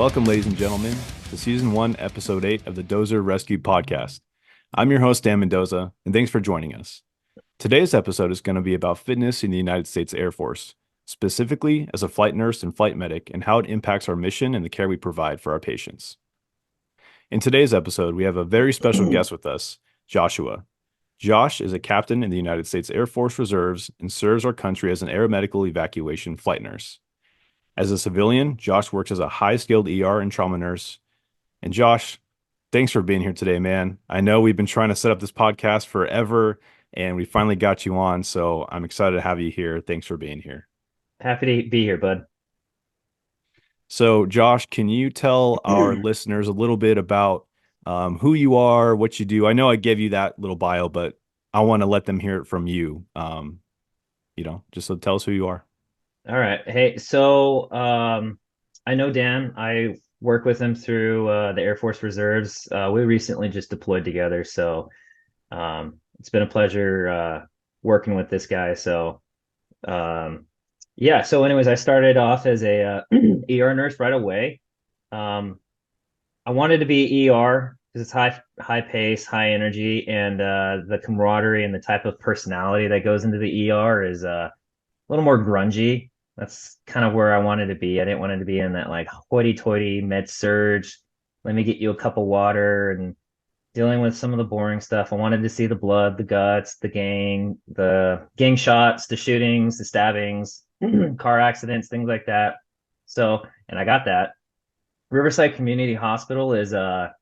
Welcome, ladies and gentlemen, to Season 1, Episode 8 of the Dozer Rescue Podcast. I'm your host, Dan Mendoza, and thanks for joining us. Today's episode is going to be about fitness in the United States Air Force, specifically as a flight nurse and flight medic, and how it impacts our mission and the care we provide for our patients. In today's episode, we have a very special guest with us, Joshua. Josh is a captain in the United States Air Force Reserves and serves our country as an aeromedical evacuation flight nurse. As a civilian, Josh works as a high-skilled ER and trauma nurse. And Josh, thanks for being here today, man. I know we've been trying to set up this podcast forever, and we finally got you on, so I'm excited to have you here. Thanks for being here. Happy to be here, bud. So, Josh, can you tell our listeners a little bit about who you are, what you do? I know I gave you that little bio, but I want to let them hear it from you. Just so tell us who you are. All right. Hey, so I know Dan. I work with him through the Air Force Reserves. We recently just deployed together, so it's been a pleasure working with this guy. So yeah. So anyways, I started off as a ER nurse right away. I wanted to be ER because it's high pace, high energy, and the camaraderie and the type of personality that goes into the ER is a little more grungy. That's kind of where I wanted to be. I didn't want it to be in that like hoity-toity med surge. Let me get you a cup of water and dealing with some of the boring stuff. I wanted to see the blood, the guts, the gang shots, the shootings, the stabbings, car accidents, things like that. So, and I got that. Riverside Community Hospital is the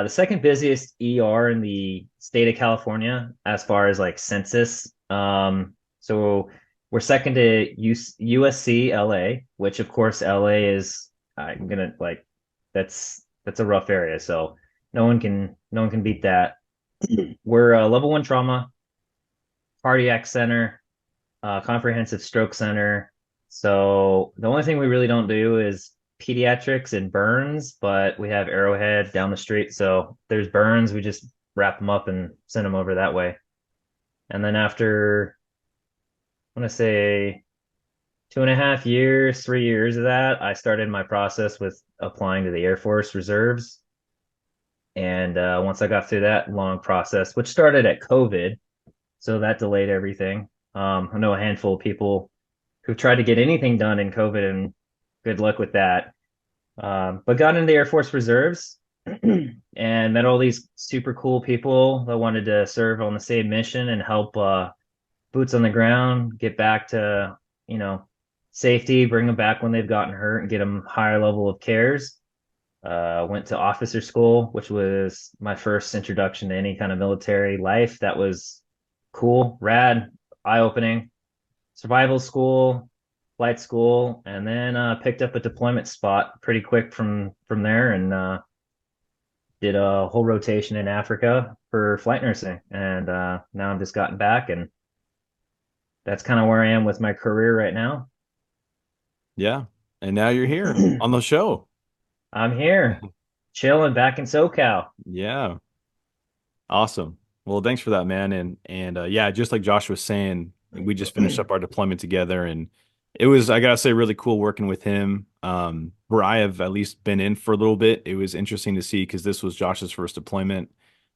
second busiest ER in the state of California as far as like census. So we're second to USC LA, which of course LA is that's a rough area. So no one can beat that. We're a level 1 trauma, cardiac center, comprehensive stroke center. So the only thing we really don't do is pediatrics and burns, but we have Arrowhead down the street. So there's burns, we just wrap them up and send them over that way. And then after, I want to say 2.5 years, 3 years of that, I started my process with applying to the Air Force Reserves. And once I got through that long process, which started at COVID, so that delayed everything. I know a handful of people who tried to get anything done in COVID, and good luck with that. But got into the Air Force Reserves and met all these super cool people that wanted to serve on the same mission and help boots on the ground get back to, safety, bring them back when they've gotten hurt and get them higher level of cares. Went to officer school, which was my first introduction to any kind of military life. That was cool, rad, eye-opening. Survival school, flight school, and then picked up a deployment spot pretty quick from there, and did a whole rotation in Africa for flight nursing. And now I'm just gotten back, and that's kind of where I am with my career right now. Yeah. And now you're here on the show. I'm here, chilling back in SoCal. Yeah. Awesome. Well, thanks for that, man. And yeah, just like Josh was saying, we just finished up our deployment together, and it was, I gotta say, really cool working with him. Where I have at least been in for a little bit, it was interesting to see because this was Josh's first deployment.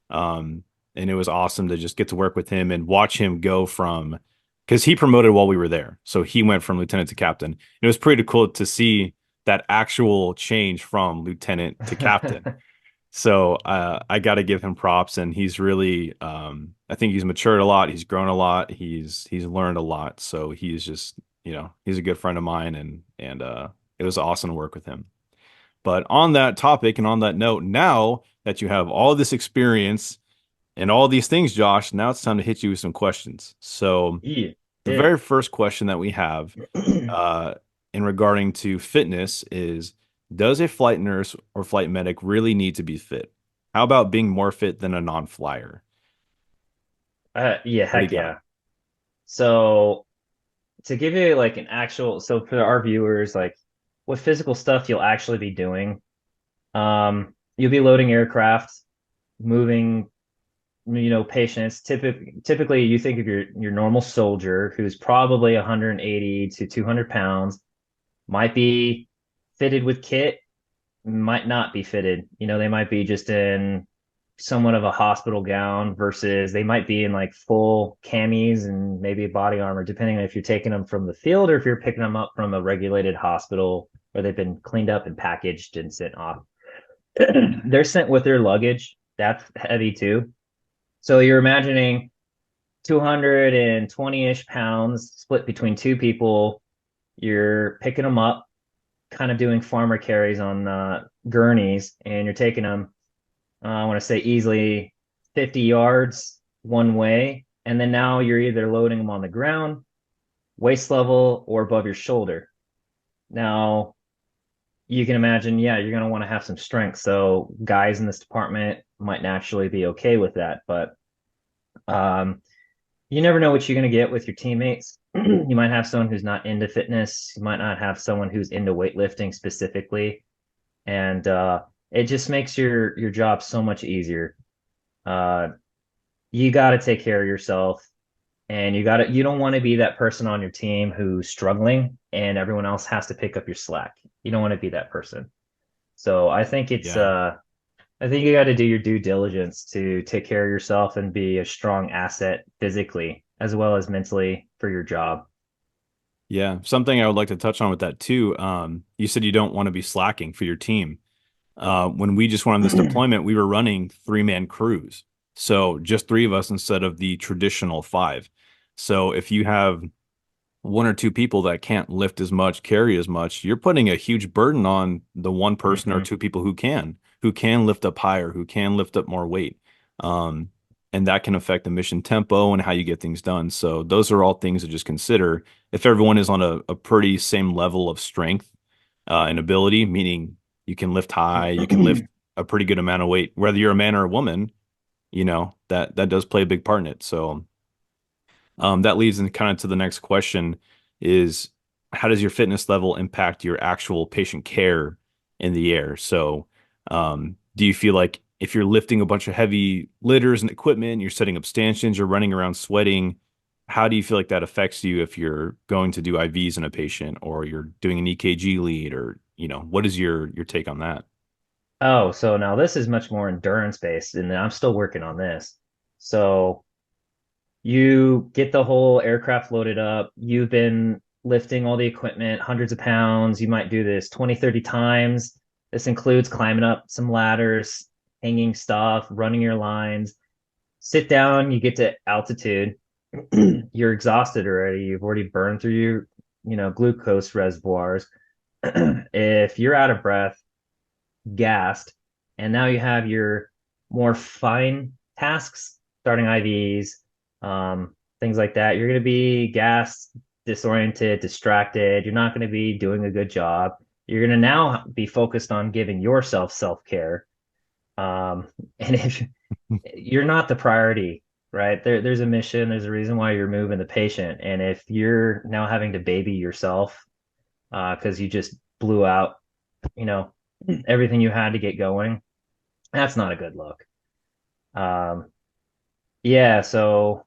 And it was awesome to just get to work with him and watch him go from, because he promoted while we were there. So he went from lieutenant to captain. It was pretty cool to see that actual change from lieutenant to captain. So I got to give him props, and he's really, I think he's matured a lot. He's grown a lot. He's learned a lot. So he's just, he's a good friend of mine, and it was awesome to work with him. But on that topic and on that note, now that you have all this experience and all these things, Josh, now it's time to hit you with some questions. So Yeah. the very first question that we have in regarding to fitness is, does a flight nurse or flight medic really need to be fit? How about being more fit than a non-flyer? Yeah, What do you heck got? yeah. So to give you like so for our viewers, like what physical stuff you'll actually be doing. You'll be loading aircraft, moving, patients. Typically you think of your normal soldier who's probably 180 to 200 pounds, might be fitted with kit, might not be fitted. They might be just in somewhat of a hospital gown versus they might be in like full camis and maybe a body armor, depending on if you're taking them from the field or if you're picking them up from a regulated hospital where they've been cleaned up and packaged and sent off. They're sent with their luggage. That's heavy too. So you're imagining 220-ish pounds split between two people. You're picking them up, kind of doing farmer carries on gurneys, and you're taking them, I want to say easily 50 yards one way. And then now you're either loading them on the ground, waist level, or above your shoulder. Now, you can imagine, yeah, you're going to want to have some strength. So guys in this department might naturally be okay with that. But um, you never know what you're going to get with your teammates. You might have someone who's not into fitness. You might not have someone who's into weightlifting specifically. And it just makes your job so much easier. Uh, you got to take care of yourself, and you don't want to be that person on your team who's struggling and everyone else has to pick up your slack. You don't want to be that person. So Yeah. I think you got to do your due diligence to take care of yourself and be a strong asset physically as well as mentally for your job. Yeah. Something I would like to touch on with that too. You said you don't want to be slacking for your team. When we just went on this deployment, we were running 3-man crews. So just three of us instead of the traditional five. So if you have one or two people that can't lift as much, carry as much, you're putting a huge burden on the one person or Hmm. two people who can lift up higher, who can lift up more weight. Um, and that can affect the mission tempo and how you get things done. So those are all things to just consider. If everyone is on a pretty same level of strength and ability, meaning you can lift high, you can lift a pretty good amount of weight, whether you're a man or a woman, that does play a big part in it. So that leads in kind of to the next question is how does your fitness level impact your actual patient care in the air? So, do you feel like if you're lifting a bunch of heavy litters and equipment, you're setting up stanchions, you're running around sweating, how do you feel like that affects you if you're going to do IVs in a patient or you're doing an EKG lead or, what is your take on that? Oh, so now this is much more endurance based, and I'm still working on this. So you get the whole aircraft loaded up. You've been lifting all the equipment, hundreds of pounds. You might do this 20, 30 times. This includes climbing up some ladders, hanging stuff, running your lines. Sit down, you get to altitude. You're exhausted already. You've already burned through your, glucose reservoirs. If you're out of breath, gassed, and now you have your more fine tasks, starting IVs, things like that. You're going to be gassed, disoriented, distracted. You're not going to be doing a good job. You're going to now be focused on giving yourself self care. And if you're not the priority, right? There's a mission, there's a reason why you're moving the patient. And if you're now having to baby yourself because you just blew out, you know, everything you had to get going, that's not a good look. Um, yeah, so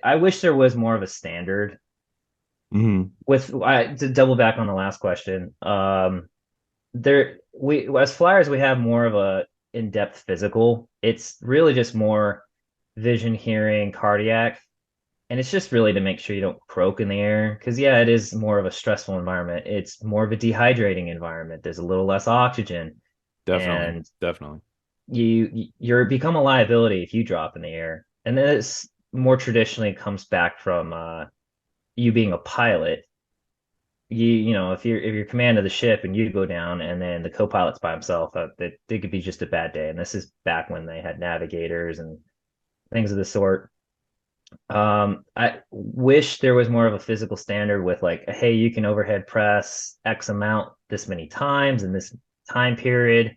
I wish there was more of a standard Hmm. to double back on the last question. There we as flyers we have more of a in-depth physical. It's really just more vision, hearing, cardiac, and it's just really to make sure you don't croak in the air because yeah, it is more of a stressful environment. It's more of a dehydrating environment. There's a little less oxygen, Definitely. and Definitely. you're become a liability if you drop in the air. And this more traditionally comes back from you being a pilot. If you're command of the ship and you go down and then the co-pilot's by himself, it could be just a bad day. And this is back when they had navigators and things of the sort. I wish there was more of a physical standard with like, hey, you can overhead press X amount this many times in this time period,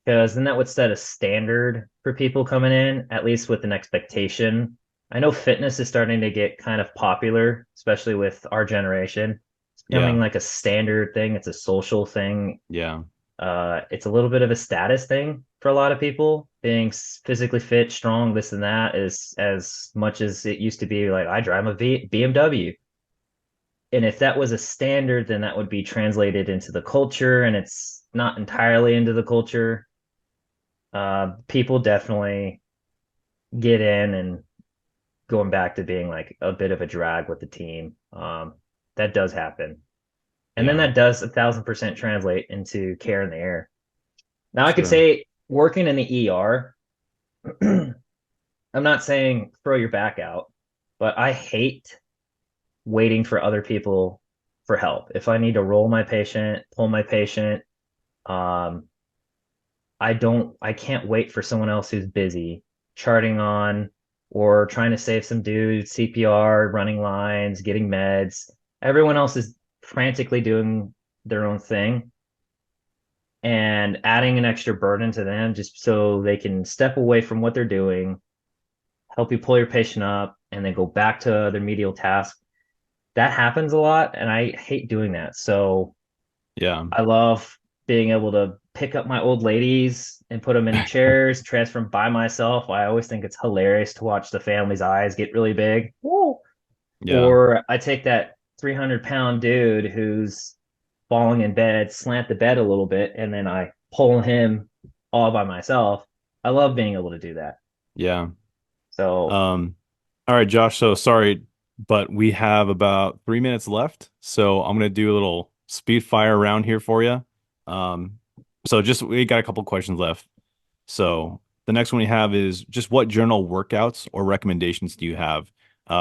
because then that would set a standard for people coming in, at least with an expectation. I know fitness is starting to get kind of popular, especially with our generation. It's becoming Yeah. like a standard thing. It's a social thing. Yeah. It's a little bit of a status thing for a lot of people. Being physically fit, strong, this and that is as much as it used to be like I drive a BMW. And if that was a standard, then that would be translated into the culture, and it's not entirely into the culture. People definitely get in and going back to being like a bit of a drag with the team. That does happen. And then Yeah, that does 1,000% translate into care in the air. Now, I could sure. say working in the ER, I'm not saying throw your back out, but I hate waiting for other people for help. If I need to roll my patient, pull my patient, um, I can't wait for someone else who's busy charting on or trying to save some dude, CPR, running lines, getting meds. Everyone else is frantically doing their own thing and adding an extra burden to them just so they can step away from what they're doing, help you pull your patient up, and then go back to their medial task. That happens a lot, and I hate doing that. So Yeah. I love being able to pick up my old ladies and put them in chairs, transfer them by myself. I always think it's hilarious to watch the family's eyes get really big. Woo! Yeah. Or I take that 300-pound dude who's falling in bed, slant the bed a little bit, and then I pull him all by myself. I love being able to do that. Yeah. So, Um, all right, Josh. So sorry, but we have about 3 minutes left. So I'm gonna do a little speed fire round here for you. Um, so just we got a couple questions left. So the next one we have is just what journal workouts or recommendations do you have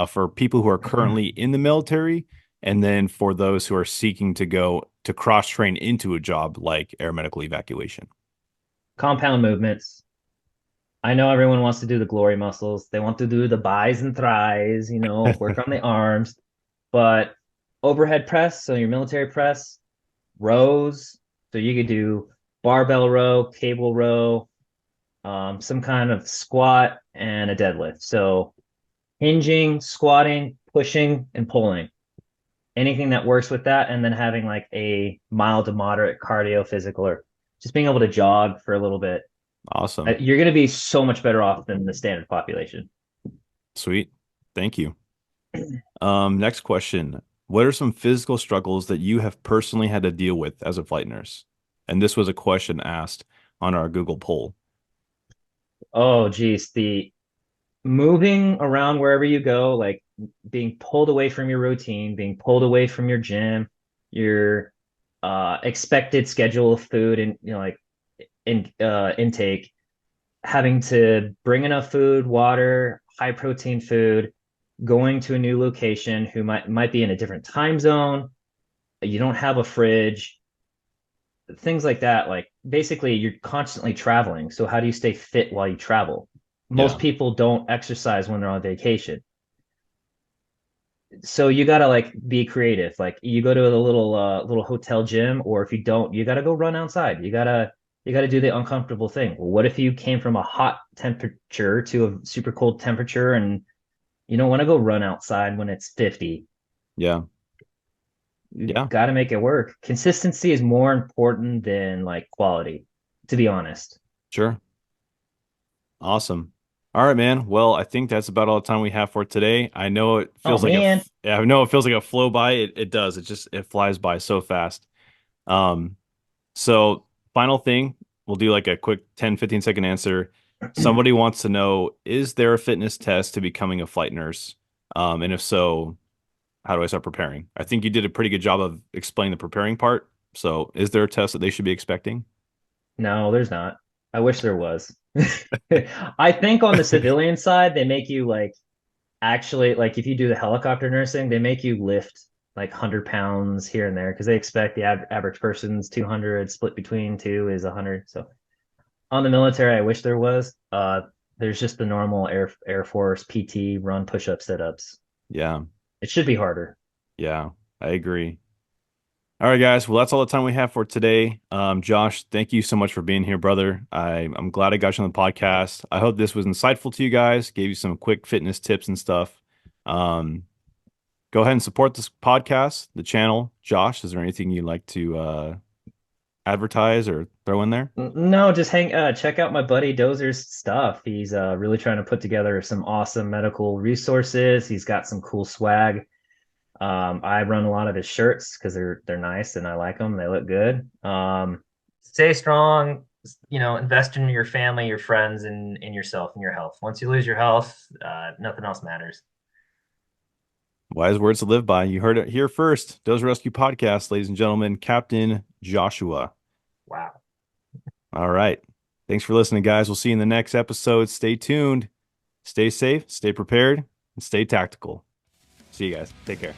for people who are currently in the military, and then for those who are seeking to go to cross train into a job like air medical evacuation? compound movements. I know everyone wants to do the glory muscles. They want to do the bis and thris, work on the arms, but overhead press, so your military press, rows. So you could do barbell row, cable row, some kind of squat, and a deadlift. So hinging, squatting, pushing, and pulling. Anything that works with that, and then having like a mild to moderate cardio physical or just being able to jog for a little bit. Awesome. You're going to be so much better off than the standard population. Sweet. Thank you. Next question. What are some physical struggles that you have personally had to deal with as a flight nurse? And this was a question asked on our Google poll. Oh, geez. The moving around wherever you go, like being pulled away from your routine, being pulled away from your gym, your expected schedule of food and like intake, having to bring enough food, water, high protein food, going to a new location who might be in a different time zone. You don't have a fridge, things like that. Like basically, you're constantly traveling. So how do you stay fit while you travel? Most Yeah. people don't exercise when they're on vacation. So you gotta like be creative. Like you go to a little hotel gym, or if you don't, you gotta go run outside. You gotta do the uncomfortable thing. Well, what if you came from a hot temperature to a super cold temperature and you don't want to go run outside when it's 50? Yeah. You Yeah. gotta make it work. Consistency is more important than like quality, to be honest. Sure. Awesome. All right, man. Well, I think that's about all the time we have for today. I know it Oh feels like man. yeah, I know it feels like a flow by. It does. It flies by so fast. Um, so final thing, we'll do like a quick 10-15 second answer. Somebody wants to know, is there a fitness test to becoming a flight nurse? And if so, how do I start preparing? I think you did a pretty good job of explaining the preparing part. So is there a test that they should be expecting? No, there's not. I wish there was. I think on the civilian side, they make you like actually like if you do the helicopter nursing, they make you lift like 100 pounds here and there because they expect the average person's 200 split between two is 100. So on the military, I wish there was. There's just the normal Air Force PT run push up sit ups. Yeah. It should be harder. Yeah. I agree. All right, guys. Well, that's all the time we have for today. Josh, thank you so much for being here, brother. I'm glad I got you on the podcast. I hope this was insightful to you guys, gave you some quick fitness tips and stuff. Um, Go ahead and support this podcast, the channel. Josh, is there anything you'd like to advertise or throw in there? No, just check out my buddy Dozer's stuff. He's really trying to put together some awesome medical resources. He's got some cool swag. I run a lot of his shirts because they're nice and I like them. They look good. Stay strong. Invest in your family, your friends, and in yourself and your health. Once you lose your health, nothing else matters. Wise words to live by. You heard it here first. Dozer Rescue Podcast, ladies and gentlemen, Captain Joshua. Wow. All right. Thanks for listening, guys. We'll see you in the next episode. Stay tuned, stay safe, stay prepared, and stay tactical. See you guys. Take care.